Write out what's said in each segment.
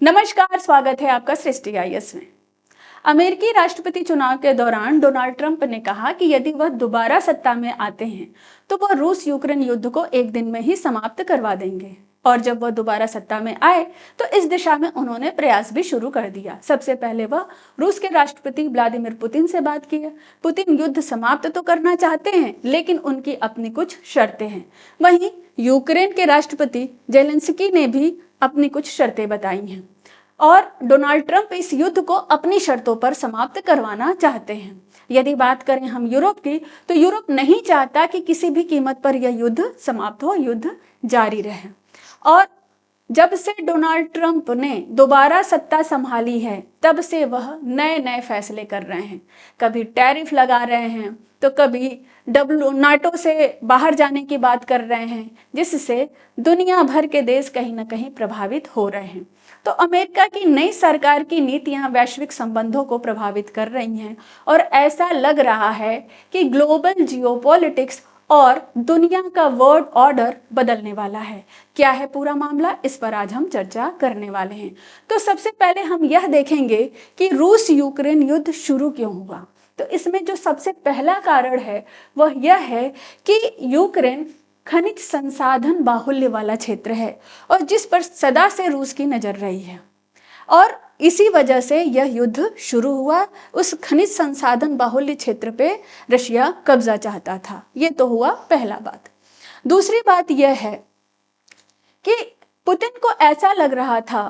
नमस्कार, स्वागत है आपका सृष्टि आईएएस में। अमेरिकी राष्ट्रपति चुनाव के दौरान डोनाल्ड ट्रंप ने कहा कि यदि वह दोबारा सत्ता में आते हैं तो वह रूस यूक्रेन युद्ध को एक दिन में ही समाप्त करवा देंगे। और जब वह दोबारा सत्ता में आए तो इस दिशा में उन्होंने प्रयास भी शुरू कर दिया। सबसे पहले वह रूस के राष्ट्रपति व्लादिमीर पुतिन से बात की। पुतिन युद्ध समाप्त तो करना चाहते हैं, लेकिन उनकी अपनी कुछ शर्तें हैं। वहीं यूक्रेन के राष्ट्रपति जेलेंस्की ने भी अपनी कुछ शर्तें बताई हैं और डोनाल्ड ट्रंप इस युद्ध को अपनी शर्तों पर समाप्त करवाना चाहते हैं। यदि बात करें हम यूरोप की, तो यूरोप नहीं चाहता कि किसी भी कीमत पर यह युद्ध समाप्त हो, युद्ध जारी रहे। और जब से डोनाल्ड ट्रंप ने दोबारा सत्ता संभाली है, तब से वह नए नए फैसले कर रहे हैं। कभी टैरिफ लगा रहे हैं, तो कभी नाटो से बाहर जाने की बात कर रहे हैं, जिससे दुनिया भर के देश कहीं ना कहीं प्रभावित हो रहे हैं। तो अमेरिका की नई सरकार की नीतियां वैश्विक संबंधों को प्रभावित कर रही हैं और ऐसा लग रहा है कि ग्लोबल जियोपॉलिटिक्स और दुनिया का वर्ल्ड ऑर्डर बदलने वाला है। क्या है पूरा मामला, इस पर आज हम चर्चा करने वाले हैं। तो सबसे पहले हम यह देखेंगे कि रूस यूक्रेन युद्ध शुरू क्यों हुआ। तो इसमें जो सबसे पहला कारण है वह यह है कि यूक्रेन खनिज संसाधन बाहुल्य वाला क्षेत्र है और जिस पर सदा से रूस की नजर रही है, और इसी वजह से यह युद्ध शुरू हुआ। उस खनिज संसाधन बाहुल्य क्षेत्र पे रशिया कब्जा चाहता था। ये तो हुआ पहला बात। दूसरी बात यह है कि पुतिन को ऐसा लग रहा था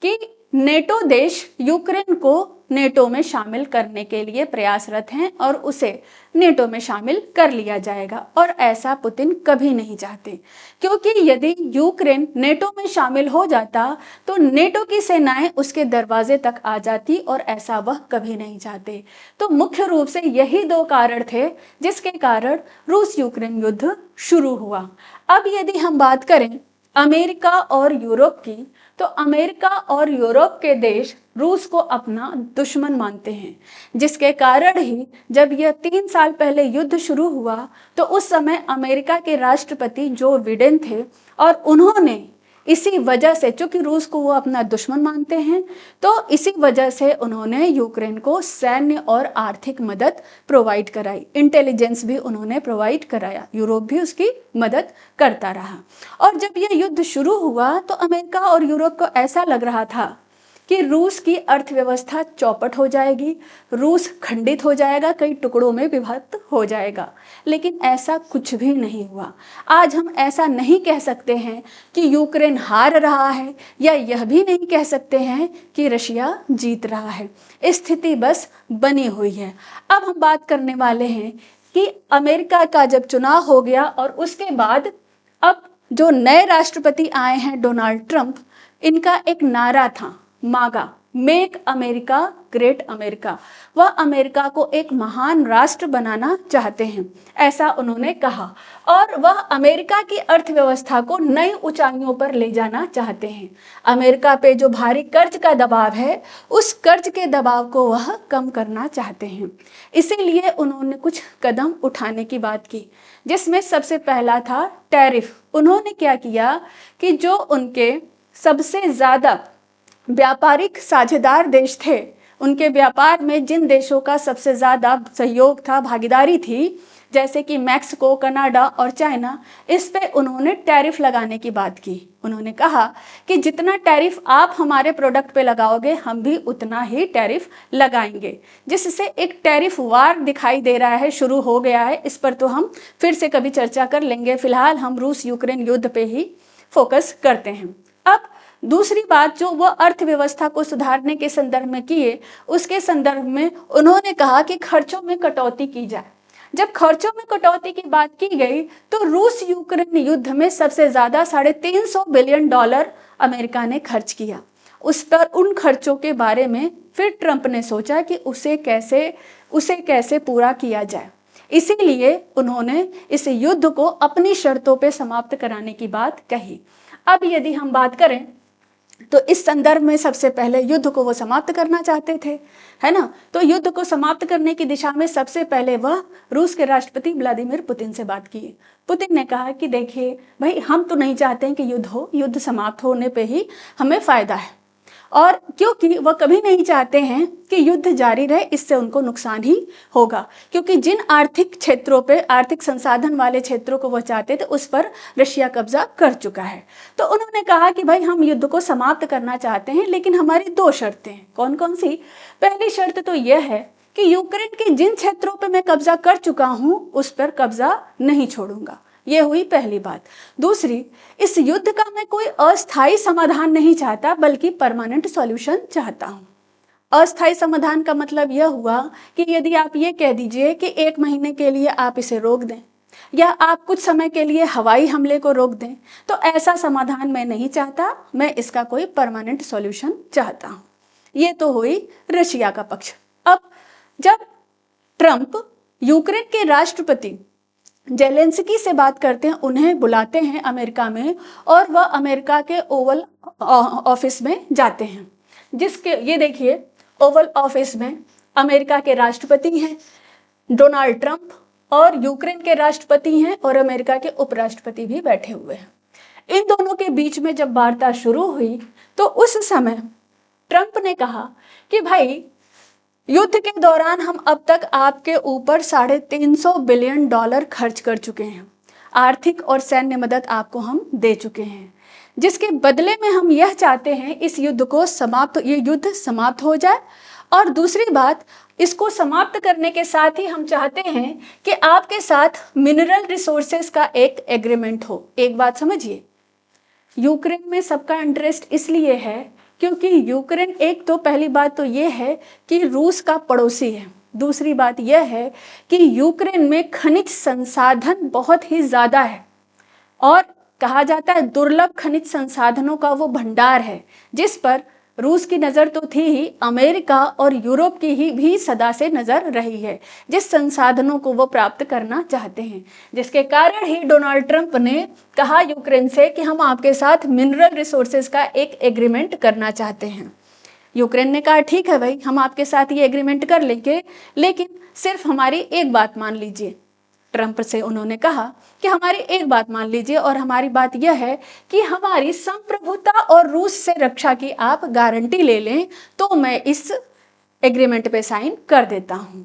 कि नेटो देश यूक्रेन को नेटो में शामिल करने के लिए प्रयासरत हैं और उसे नेटो में शामिल कर लिया जाएगा, और ऐसा पुतिन कभी नहीं चाहते, क्योंकि यदि यूक्रेन नेटो में शामिल हो जाता तो नेटो की सेनाएं उसके दरवाजे तक आ जाती, और ऐसा वह कभी नहीं चाहते। तो मुख्य रूप से यही दो कारण थे जिसके कारण रूस यूक्रेन युद्ध शुरू हुआ। अब यदि हम बात करें अमेरिका और यूरोप की, तो अमेरिका और यूरोप के देश रूस को अपना दुश्मन मानते हैं, जिसके कारण ही जब यह 3 साल पहले युद्ध शुरू हुआ तो उस समय अमेरिका के राष्ट्रपति जो बिडेन थे, और उन्होंने इसी वजह से, चूंकि रूस को वो अपना दुश्मन मानते हैं, तो इसी वजह से उन्होंने यूक्रेन को सैन्य और आर्थिक मदद प्रोवाइड कराई, इंटेलिजेंस भी उन्होंने प्रोवाइड कराया, यूरोप भी उसकी मदद करता रहा। और जब यह युद्ध शुरू हुआ तो अमेरिका और यूरोप को ऐसा लग रहा था कि रूस की अर्थव्यवस्था चौपट हो जाएगी, रूस खंडित हो जाएगा, कई टुकड़ों में विभक्त हो जाएगा। लेकिन ऐसा कुछ भी नहीं हुआ। आज हम ऐसा नहीं कह सकते हैं कि यूक्रेन हार रहा है, या यह भी नहीं कह सकते हैं कि रशिया जीत रहा है। स्थिति बस बनी हुई है। अब हम बात करने वाले हैं कि अमेरिका का जब चुनाव हो गया और उसके बाद अब जो नए राष्ट्रपति आए हैं डोनाल्ड ट्रंप, इनका एक नारा था मागा, मेक अमेरिका ग्रेट अमेरिका। वह अमेरिका को एक महान राष्ट्र बनाना चाहते हैं, ऐसा उन्होंने कहा। और वह अमेरिका की अर्थव्यवस्था को नई ऊंचाइयों पर ले जाना चाहते हैं। अमेरिका पे जो भारी कर्ज का दबाव है, उस कर्ज के दबाव को वह कम करना चाहते हैं। इसीलिए उन्होंने कुछ कदम उठाने की बात की, जिसमें सबसे पहला था टैरिफ। उन्होंने क्या किया कि जो उनके सबसे ज्यादा व्यापारिक साझेदार देश थे, उनके व्यापार में जिन देशों का सबसे ज्यादा सहयोग था, भागीदारी थी, जैसे कि मैक्सिको, कनाडा और चाइना, इस पे उन्होंने टैरिफ लगाने की बात की। उन्होंने कहा कि जितना टैरिफ आप हमारे प्रोडक्ट पे लगाओगे, हम भी उतना ही टैरिफ लगाएंगे, जिससे एक टैरिफ वार दिखाई दे रहा है, शुरू हो गया है। इस पर तो हम फिर से कभी चर्चा कर लेंगे। फिलहाल हम रूस यूक्रेन युद्ध पे ही फोकस करते हैं। अब दूसरी बात जो वो अर्थव्यवस्था को सुधारने के संदर्भ में किए, उसके संदर्भ में उन्होंने कहा कि खर्चों में कटौती की जाए। जब खर्चों में कटौती की बात की गई तो रूस यूक्रेन युद्ध में सबसे ज्यादा $350 बिलियन अमेरिका ने खर्च किया। उस पर उन खर्चों के बारे में फिर ट्रंप ने सोचा कि उसे कैसे पूरा किया जाए। इसीलिए उन्होंने इस युद्ध को अपनी शर्तों पे समाप्त कराने की बात कही। अब यदि हम बात करें तो इस संदर्भ में सबसे पहले युद्ध को वो समाप्त करना चाहते थे, है ना। तो युद्ध को समाप्त करने की दिशा में सबसे पहले वह रूस के राष्ट्रपति व्लादिमीर पुतिन से बात की। पुतिन ने कहा कि देखिए भाई, हम तो नहीं चाहते हैं कि युद्ध हो, युद्ध समाप्त होने पे ही हमें फायदा है, और क्योंकि वह कभी नहीं चाहते हैं कि युद्ध जारी रहे, इससे उनको नुकसान ही होगा, क्योंकि जिन आर्थिक क्षेत्रों पे, आर्थिक संसाधन वाले क्षेत्रों को वह चाहते थे उस पर रशिया कब्जा कर चुका है। तो उन्होंने कहा कि भाई हम युद्ध को समाप्त करना चाहते हैं, लेकिन हमारी दो शर्तें हैं। कौन कौन सी? पहली शर्त तो यह है कि यूक्रेन के जिन क्षेत्रों पर मैं कब्जा कर चुका हूं उस पर कब्जा नहीं छोड़ूंगा। ये हुई पहली बात। दूसरी, इस युद्ध का मैं कोई अस्थायी समाधान नहीं चाहता, बल्कि परमानेंट सॉल्यूशन चाहता हूं। अस्थायी समाधान का मतलब यह हुआ कि यदि आप ये कह दीजिए कि 1 महीने के लिए आप इसे रोक दें, या आप कुछ समय के लिए हवाई हमले को रोक दें, तो ऐसा समाधान मैं नहीं चाहता, मैं इसका कोई परमानेंट सॉल्यूशन चाहता हूं। ये तो हुई रशिया का पक्ष। अब जब ट्रंप यूक्रेन के राष्ट्रपति जेलेंस्की से बात करते हैं, उन्हें बुलाते हैं अमेरिका में, और वह अमेरिका के ओवल ऑफिस में जाते हैं, जिसके ये देखिए ओवल ऑफिस में अमेरिका के राष्ट्रपति हैं डोनाल्ड ट्रंप, और यूक्रेन के राष्ट्रपति हैं, और अमेरिका के उपराष्ट्रपति भी बैठे हुए हैं। इन दोनों के बीच में जब वार्ता शुरू हुई तो उस समय ट्रंप ने कहा कि भाई, युद्ध के दौरान हम अब तक आपके ऊपर $350 बिलियन खर्च कर चुके हैं, आर्थिक और सैन्य मदद आपको हम दे चुके हैं, जिसके बदले में हम यह चाहते हैं इस युद्ध को ये युद्ध समाप्त हो जाए। और दूसरी बात, इसको समाप्त करने के साथ ही हम चाहते हैं कि आपके साथ मिनरल रिसोर्सेज का एक एग्रीमेंट हो। एक बात समझिए, यूक्रेन में सबका इंटरेस्ट इसलिए है क्योंकि यूक्रेन, एक तो पहली बात तो यह है कि रूस का पड़ोसी है, दूसरी बात यह है कि यूक्रेन में खनिज संसाधन बहुत ही ज्यादा है, और कहा जाता है दुर्लभ खनिज संसाधनों का वो भंडार है, जिस पर रूस की नज़र तो थी ही, अमेरिका और यूरोप की ही भी सदा से नज़र रही है, जिस संसाधनों को वो प्राप्त करना चाहते हैं। जिसके कारण ही डोनाल्ड ट्रंप ने कहा यूक्रेन से कि हम आपके साथ मिनरल रिसोर्सेज का एक एग्रीमेंट करना चाहते हैं। यूक्रेन ने कहा ठीक है भाई, हम आपके साथ ये एग्रीमेंट कर लेंगे, लेकिन सिर्फ हमारी एक बात मान लीजिए। ट्रंप से उन्होंने कहा कि हमारी एक बात मान लीजिए, और हमारी बात यह है कि हमारी संप्रभुता और रूस से रक्षा की आप गारंटी ले लें, तो मैं इस एग्रीमेंट पे साइन कर देता हूं।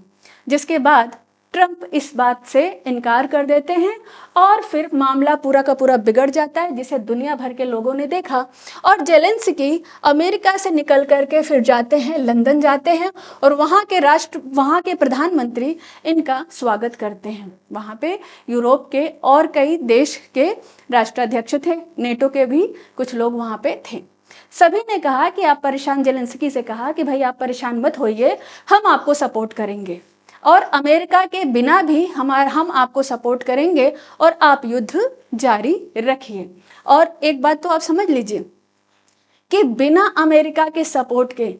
जिसके बाद ट्रंप इस बात से इनकार कर देते हैं, और फिर मामला पूरा का पूरा बिगड़ जाता है, जिसे दुनिया भर के लोगों ने देखा। और जेलेंस्की अमेरिका से निकल करके फिर जाते हैं, लंदन जाते हैं, और वहाँ के प्रधानमंत्री इनका स्वागत करते हैं। वहाँ पे यूरोप के और कई देश के राष्ट्राध्यक्ष थे, नेटो के भी कुछ लोग वहाँ पे थे। सभी ने कहा कि आप परेशान, जेलेंस्की से कहा कि भाई आप परेशान मत होइए, हम आपको सपोर्ट करेंगे, और अमेरिका के बिना भी हम आपको सपोर्ट करेंगे, और आप युद्ध जारी रखिए। और एक बात तो आप समझ लीजिए कि बिना अमेरिका के सपोर्ट के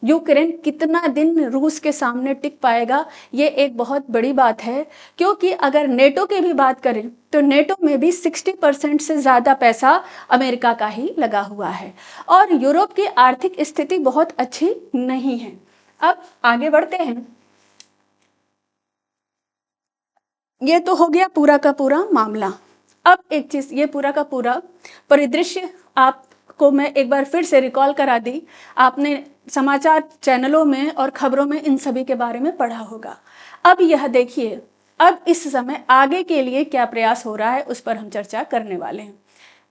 यूक्रेन कितना दिन रूस के सामने टिक पाएगा, ये एक बहुत बड़ी बात है। क्योंकि अगर नेटो की भी बात करें तो नेटो में भी 60% से ज़्यादा पैसा अमेरिका का ही लगा हुआ है, और यूरोप की आर्थिक स्थिति बहुत अच्छी नहीं है। अब आगे बढ़ते हैं। ये तो हो गया पूरा का पूरा मामला। अब एक चीज, ये पूरा का पूरा परिदृश्य आपको मैं एक बार फिर से रिकॉल करा दी। आपने समाचार चैनलों में और खबरों में इन सभी के बारे में पढ़ा होगा। अब यह देखिए, अब इस समय आगे के लिए क्या प्रयास हो रहा है उस पर हम चर्चा करने वाले हैं।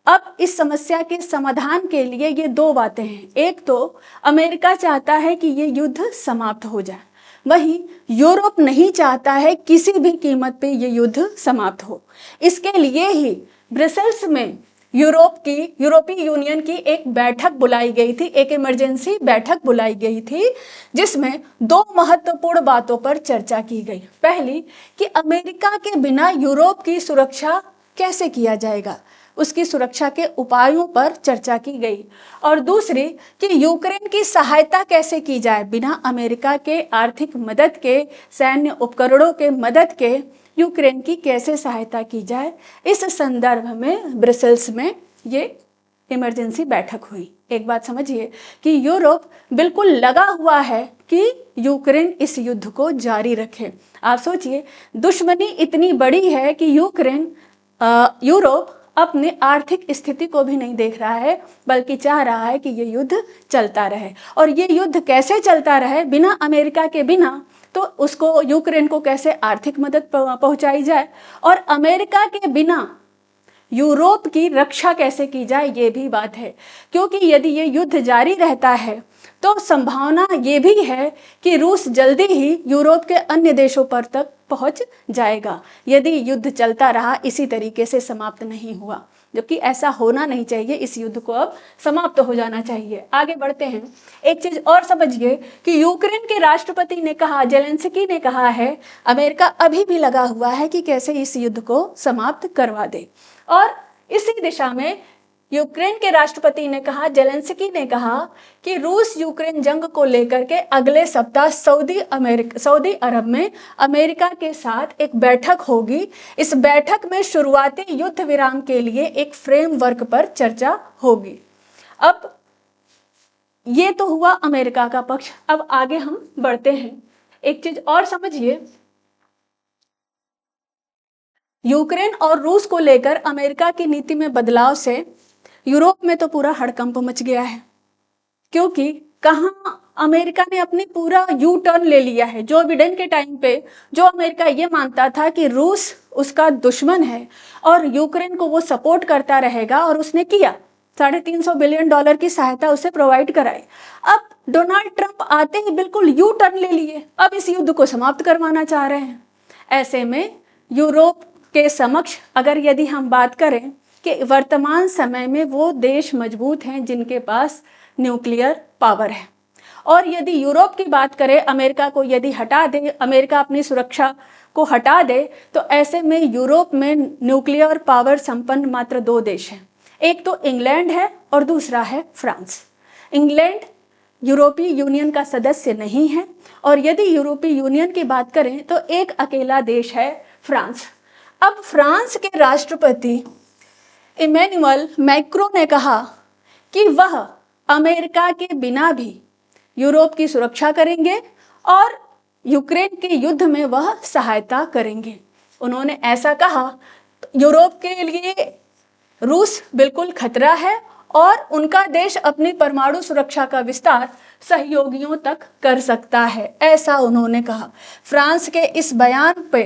अब इस समस्या के समाधान के लिए ये दो बातें हैं। एक तो अमेरिका चाहता है कि ये युद्ध समाप्त हो जाए, वहीं यूरोप नहीं चाहता है किसी भी कीमत पे ये युद्ध समाप्त हो। इसके लिए ही ब्रसेल्स में यूरोपीय यूनियन की एक बैठक बुलाई गई थी, एक इमरजेंसी बैठक बुलाई गई थी, जिसमें दो महत्वपूर्ण बातों पर चर्चा की गई। पहली कि अमेरिका के बिना यूरोप की सुरक्षा कैसे किया जाएगा, उसकी सुरक्षा के उपायों पर चर्चा की गई, और दूसरी कि यूक्रेन की सहायता कैसे की जाए, बिना अमेरिका के आर्थिक मदद के, सैन्य उपकरणों के मदद के यूक्रेन की कैसे सहायता की जाए। इस संदर्भ में ब्रसेल्स में ये इमरजेंसी बैठक हुई। एक बात समझिए कि यूरोप बिल्कुल लगा हुआ है कि यूक्रेन इस युद्ध को जारी रखे। आप सोचिए, दुश्मनी इतनी बड़ी है कि यूरोप अपने आर्थिक स्थिति को भी नहीं देख रहा है, बल्कि चाह रहा है कि ये युद्ध चलता रहे। और ये युद्ध कैसे चलता रहे, बिना अमेरिका के बिना, तो उसको यूक्रेन को कैसे आर्थिक मदद पहुंचाई जाए, और अमेरिका के बिना यूरोप की रक्षा कैसे की जाए, ये भी बात है। क्योंकि यदि ये युद्ध जारी रहता है तो संभावना ये भी है कि रूस जल्दी ही यूरोप के अन्य देशों पर तक पहुंच जाएगा, यदि युद्ध चलता रहा, इसी तरीके से समाप्त नहीं हुआ, जबकि ऐसा होना नहीं चाहिए। इस युद्ध को अब समाप्त हो जाना चाहिए। आगे बढ़ते हैं। एक चीज और समझिए कि यूक्रेन के राष्ट्रपति ने कहा, जेलेंस्की ने कहा है, अमेरिका अभी भी लगा हुआ है कि कैसे इस युद्ध को समाप्त करवा दे। और इसी दिशा में यूक्रेन के राष्ट्रपति ने कहा, जेलेंस्की ने कहा कि रूस यूक्रेन जंग को लेकर के अगले सप्ताह सऊदी अरब में अमेरिका के साथ एक बैठक होगी। इस बैठक में शुरुआती युद्ध विराम के लिए एक फ्रेमवर्क पर चर्चा होगी। अब ये तो हुआ अमेरिका का पक्ष। अब आगे हम बढ़ते हैं। एक चीज और समझिए, यूक्रेन और रूस को लेकर अमेरिका की नीति में बदलाव से यूरोप में तो पूरा हड़कंप मच गया है। क्योंकि कहां अमेरिका ने अपनी पूरा यू टर्न ले लिया है। जो बिडेन के टाइम पे जो अमेरिका ये मानता था कि रूस उसका दुश्मन है और यूक्रेन को वो सपोर्ट करता रहेगा, और उसने किया, $350 बिलियन की सहायता उसे प्रोवाइड कराई। अब डोनाल्ड ट्रंप आते ही बिल्कुल यू टर्न ले लिए, अब इस युद्ध को समाप्त करवाना चाह रहे हैं। ऐसे में यूरोप के समक्ष अगर यदि हम बात करें कि वर्तमान समय में वो देश मजबूत हैं जिनके पास न्यूक्लियर पावर है, और यदि यूरोप की बात करें, अमेरिका को यदि हटा दे, अमेरिका अपनी सुरक्षा को हटा दे, तो ऐसे में यूरोप में न्यूक्लियर पावर संपन्न मात्र 2 देश हैं। एक तो इंग्लैंड है और दूसरा है फ्रांस। इंग्लैंड यूरोपीय यूनियन का सदस्य नहीं है, और यदि यूरोपीय यूनियन की बात करें तो एक अकेला देश है, फ्रांस। अब फ्रांस के राष्ट्रपति इमैनुअल मैक्रों ने कहा कि वह अमेरिका के बिना भी यूरोप की सुरक्षा करेंगे और यूक्रेन के युद्ध में वह सहायता करेंगे। उन्होंने ऐसा कहा, यूरोप के लिए रूस बिल्कुल खतरा है और उनका देश अपनी परमाणु सुरक्षा का विस्तार सहयोगियों तक कर सकता है, ऐसा उन्होंने कहा। फ्रांस के इस बयान पे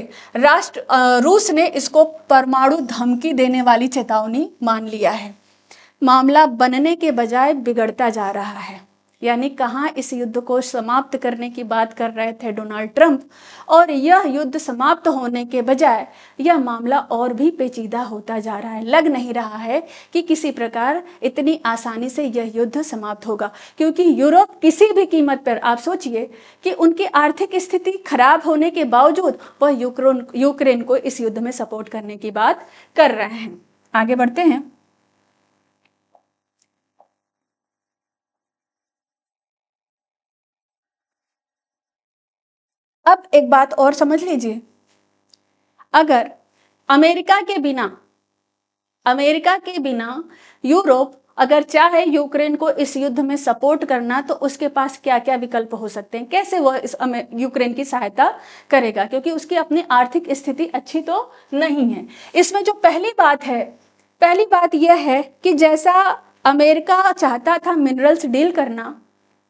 रूस ने इसको परमाणु धमकी देने वाली चेतावनी मान लिया है। मामला बनने के बजाय बिगड़ता जा रहा है। यानी कहाँ इस युद्ध को समाप्त करने की बात कर रहे थे डोनाल्ड ट्रंप, और यह युद्ध समाप्त होने के बजाय यह मामला और भी पेचीदा होता जा रहा है। लग नहीं रहा है कि किसी प्रकार इतनी आसानी से यह युद्ध समाप्त होगा, क्योंकि यूरोप किसी भी कीमत पर, आप सोचिए कि उनकी आर्थिक स्थिति खराब होने के बावजूद वह यूक्रेन को इस युद्ध में सपोर्ट करने की बात कर रहे हैं। आगे बढ़ते हैं। अब एक बात और समझ लीजिए, अगर अमेरिका के बिना यूरोप अगर चाहे यूक्रेन को इस युद्ध में सपोर्ट करना, तो उसके पास क्या क्या विकल्प हो सकते हैं, कैसे वह इस यूक्रेन की सहायता करेगा, क्योंकि उसकी अपनी आर्थिक स्थिति अच्छी तो नहीं है। इसमें जो पहली बात यह है कि जैसा अमेरिका चाहता था मिनरल्स डील करना,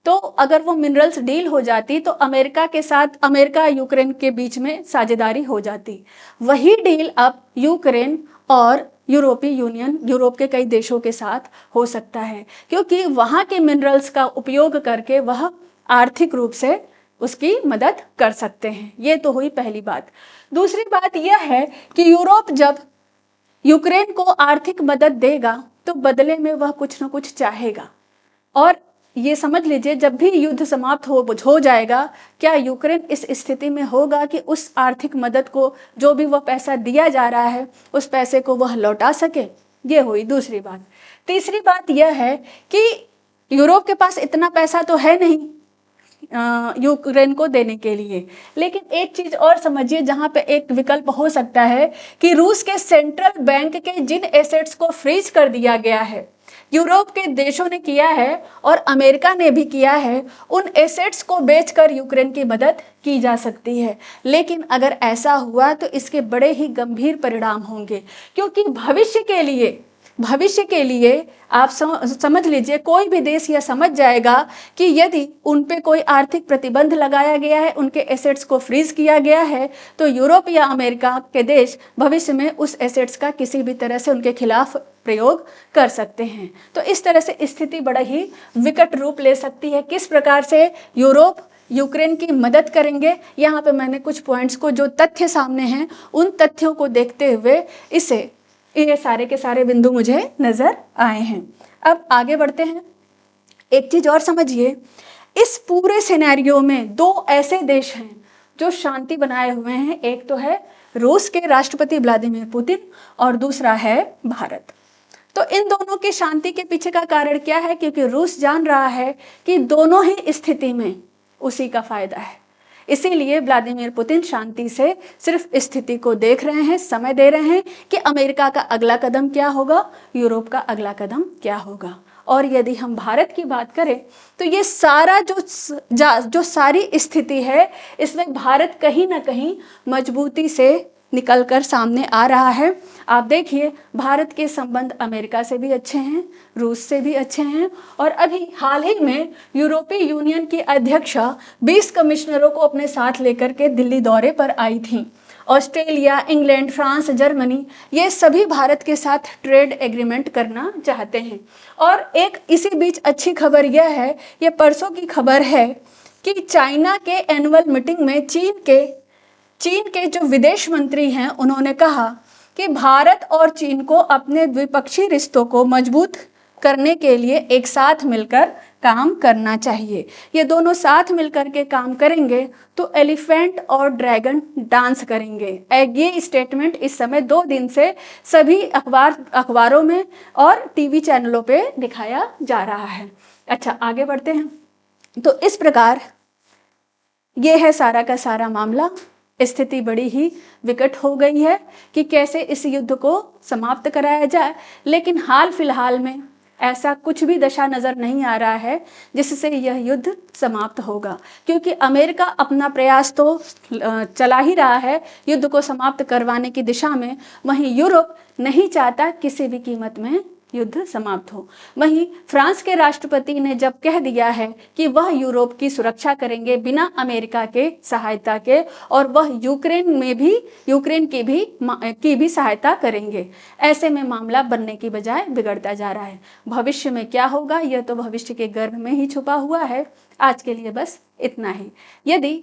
तो अगर वो मिनरल्स डील हो जाती तो अमेरिका के साथ, अमेरिका यूक्रेन के बीच में साझेदारी हो जाती। वही डील अब यूक्रेन और यूरोपीय यूनियन, यूरोप के कई देशों के साथ हो सकता है, क्योंकि वहाँ के मिनरल्स का उपयोग करके वह आर्थिक रूप से उसकी मदद कर सकते हैं। ये तो हुई पहली बात। दूसरी बात यह है कि यूरोप जब यूक्रेन को आर्थिक मदद देगा तो बदले में वह कुछ न कुछ चाहेगा, और ये समझ लीजिए जब भी युद्ध समाप्त हो जाएगा, क्या यूक्रेन इस स्थिति में होगा कि उस आर्थिक मदद को, जो भी वह पैसा दिया जा रहा है, उस पैसे को वह लौटा सके। ये हुई दूसरी बात। तीसरी बात यह है कि यूरोप के पास इतना पैसा तो है नहीं यूक्रेन को देने के लिए। लेकिन एक चीज और समझिए, जहां पे एक विकल्प हो सकता है कि रूस के सेंट्रल बैंक के जिन एसेट्स को फ्रीज कर दिया गया है, यूरोप के देशों ने किया है और अमेरिका ने भी किया है, उन एसेट्स को बेचकर यूक्रेन की मदद की जा सकती है। लेकिन अगर ऐसा हुआ तो इसके बड़े ही गंभीर परिणाम होंगे, क्योंकि भविष्य के लिए आप समझ लीजिए, कोई भी देश यह समझ जाएगा कि यदि उन पे कोई आर्थिक प्रतिबंध लगाया गया है, उनके एसेट्स को फ्रीज किया गया है, तो यूरोप या अमेरिका के देश भविष्य में उस एसेट्स का किसी भी तरह से उनके खिलाफ प्रयोग कर सकते हैं। तो इस तरह से स्थिति बड़ा ही विकट रूप ले सकती है। किस प्रकार से यूरोप यूक्रेन की मदद करेंगे, यहाँ पे मैंने कुछ पॉइंट्स को, जो तथ्य सामने हैं उन तथ्यों को देखते हुए ये सारे के सारे बिंदु मुझे नजर आए हैं। अब आगे बढ़ते हैं। एक चीज और समझिए, इस पूरे सिनेरियो में दो ऐसे देश हैं जो शांति बनाए हुए हैं। एक तो है रूस के राष्ट्रपति व्लादिमीर पुतिन और दूसरा है भारत। तो इन दोनों की शांति के पीछे का कारण क्या है? क्योंकि रूस जान रहा है कि दोनों ही स्थिति में उसी का फायदा है, इसीलिए व्लादिमीर पुतिन शांति से सिर्फ स्थिति को देख रहे हैं, समय दे रहे हैं कि अमेरिका का अगला कदम क्या होगा, यूरोप का अगला कदम क्या होगा। और यदि हम भारत की बात करें तो ये सारा जो सारी स्थिति है, इसमें भारत कहीं ना कहीं मजबूती से निकलकर सामने आ रहा है। आप देखिए, भारत के संबंध अमेरिका से भी अच्छे हैं, रूस से भी अच्छे हैं, और अभी हाल ही में यूरोपीय यूनियन की अध्यक्षा 20 कमिश्नरों को अपने साथ लेकर के दिल्ली दौरे पर आई थी। ऑस्ट्रेलिया, इंग्लैंड, फ्रांस, जर्मनी, ये सभी भारत के साथ ट्रेड एग्रीमेंट करना चाहते हैं। और एक इसी बीच अच्छी खबर यह है, ये परसों की खबर है कि चाइना के एनुअल मीटिंग में चीन के जो विदेश मंत्री हैं, उन्होंने कहा कि भारत और चीन को अपने द्विपक्षीय रिश्तों को मजबूत करने के लिए एक साथ मिलकर काम करना चाहिए। ये दोनों साथ मिलकर के काम करेंगे तो एलिफेंट और ड्रैगन डांस करेंगे। ये स्टेटमेंट इस समय 2 दिन से सभी अखबारों में और टीवी चैनलों पे दिखाया जा रहा है। अच्छा, आगे बढ़ते हैं। तो इस प्रकार ये है सारा का सारा मामला। स्थिति बड़ी ही विकट हो गई है कि कैसे इस युद्ध को समाप्त कराया जाए, लेकिन हाल फिलहाल में ऐसा कुछ भी दशा नजर नहीं आ रहा है जिससे यह युद्ध समाप्त होगा, क्योंकि अमेरिका अपना प्रयास तो चला ही रहा है युद्ध को समाप्त करवाने की दिशा में, वहीं यूरोप नहीं चाहता किसी भी कीमत में युद्ध समाप्त हो। वहीं फ्रांस के राष्ट्रपति ने जब कह दिया है कि वह यूरोप की सुरक्षा करेंगे बिना अमेरिका के सहायता के, और वह यूक्रेन की भी सहायता करेंगे, ऐसे में मामला बनने की बजाय बिगड़ता जा रहा है। भविष्य में क्या होगा, यह तो भविष्य के गर्भ में ही छुपा हुआ है। आज के लिए बस इतना ही। यदि